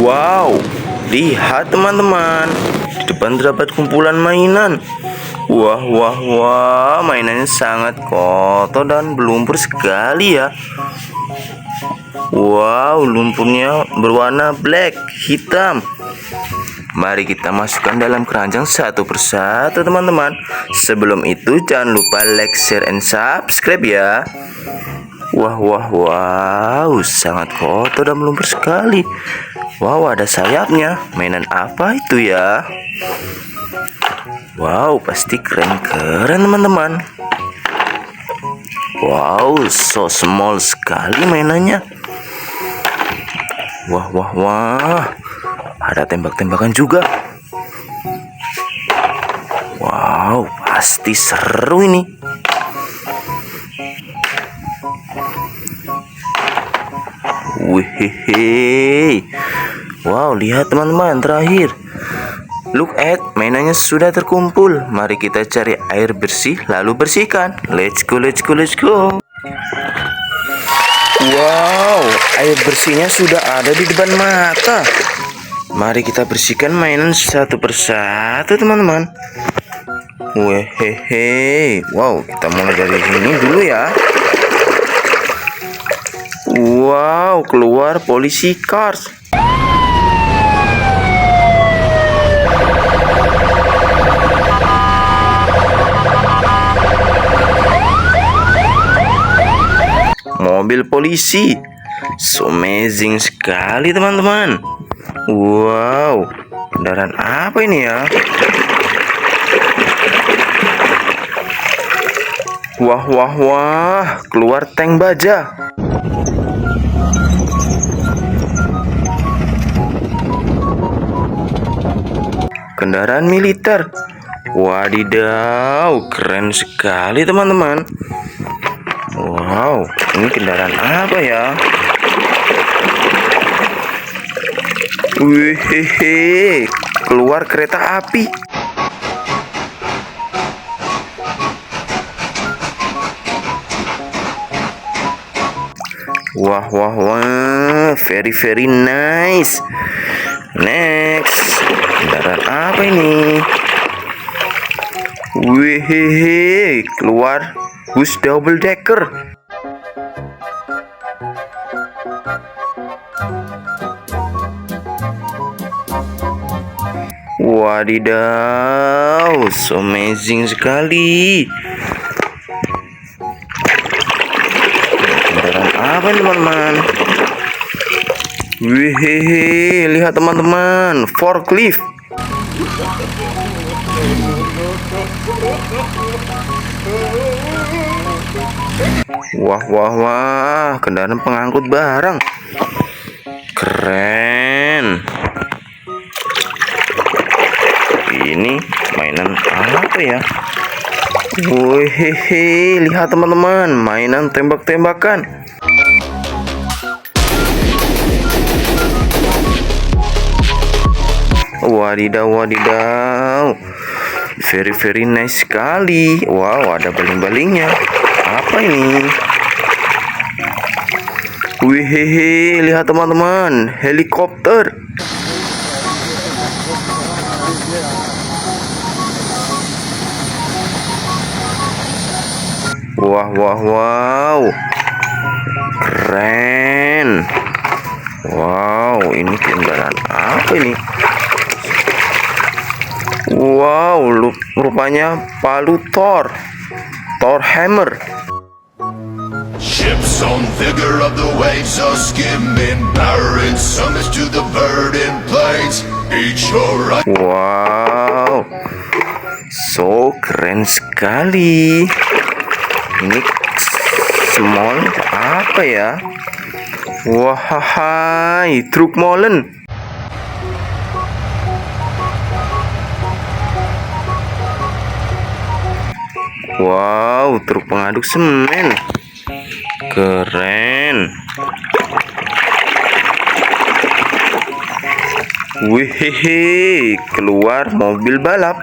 Wow, lihat teman-teman, di depan terdapat kumpulan mainan. Wah, wah, wah, mainannya sangat kotor dan berlumpur sekali ya. Wow, lumpurnya berwarna black, hitam. Mari kita masukkan dalam keranjang satu persatu teman-teman. Sebelum itu jangan lupa like, share, and subscribe ya. Wah, wah, wow, sangat kotor dan melumpur sekali. Wow, ada sayapnya. Mainan apa itu ya? Wow, pasti keren-keren teman-teman. Wow, so small sekali mainannya. Wah, wah, wah. Ada tembak-tembakan juga. Wow, pasti seru ini. Wih, wow, lihat teman-teman, terakhir. Look at, mainannya sudah terkumpul. Mari kita cari air bersih lalu bersihkan. Let's go, let's go, let's go. Wow, air bersihnya sudah ada di depan mata. Mari kita bersihkan mainan satu persatu teman-teman. Wehehe. Wow, kita mulai dari sini dulu ya. Wow, keluar polisi cars. Mobil polisi. So amazing sekali teman-teman. Wow, kendaraan apa ini ya? Wah, wah, wah, keluar tank baja. Kendaraan militer. Wadidaw, keren sekali teman-teman. Wow, ini kendaraan apa ya? Wih, keluar kereta api. Wah, wah, wah, very nice. Next, kendaraan apa ini? Wih, keluar bus double decker. Wadidaw, so amazing sekali. Kendaraan apa ini teman-teman? Wih, lihat teman-teman, forklift. Wah, wah, wah, kendaraan pengangkut barang. Keren. Ini mainan apa ya? Wih, lihat teman-teman, mainan tembak-tembakan. Wadidaw, wadidaw, very nice sekali. Wow, ada baling-balingnya. Apa ini? Wih, lihat teman-teman, helikopter. Wah, wah, wow, keren. Wow, ini kendaraan apa ini? Wow, rupanya palu Thor hammer. Ships on vigor of the waves are skimming, powering summits to the verdant plains. Each horizon. Wow, so keren sekali. Ini small apa ya? Wahai, truk molen. Wow, truk pengaduk semen. Keren. Wih, keluar mobil balap.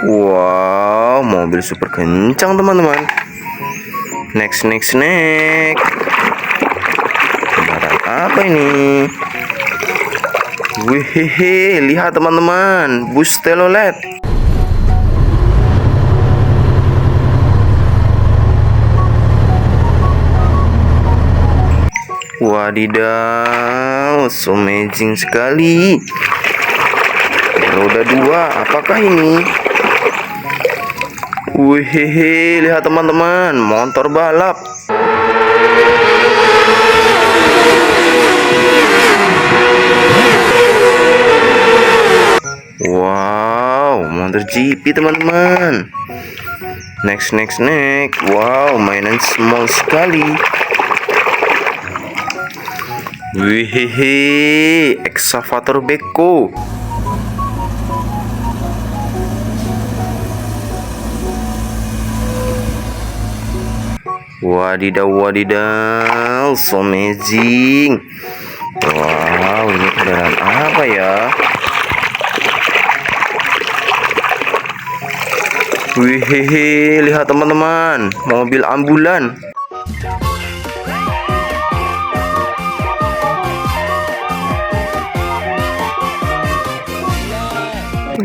Wow, mobil super kencang teman-teman. Next. Kendaraan apa ini? Wih, lihat teman-teman, bus telolet. Wadidaw, so amazing sekali. Roda 2, apakah ini? Wih, lihat teman-teman, motor balap. Wow, motor GP teman-teman. Next. Wow, mainan small sekali. Wih, excavator beko. Wadidaw, so amazing. Wow, ini kendaraan apa ya? Wih, lihat teman-teman, mobil ambulan.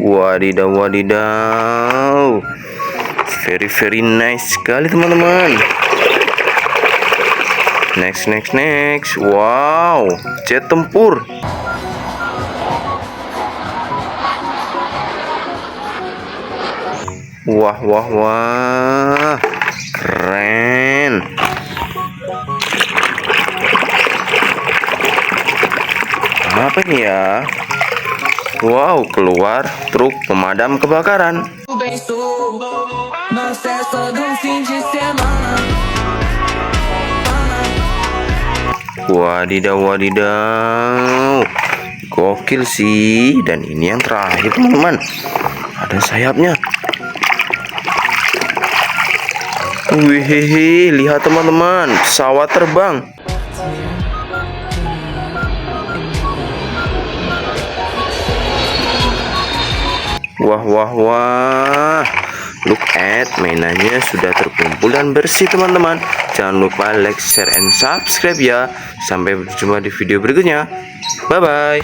Wadidaw, very nice sekali teman-teman. Next. Wow, jet tempur. Wah, keren. Apa ini ya? Wow, keluar truk pemadam kebakaran. Wadidaw, gokil sih. Dan ini yang terakhir teman-teman, ada sayapnya. Wih, lihat teman-teman, pesawat terbang. Wah, look at, mainannya sudah terkumpul dan bersih teman-teman. Jangan lupa like, share, and subscribe ya. Sampai berjumpa di video berikutnya. Bye bye.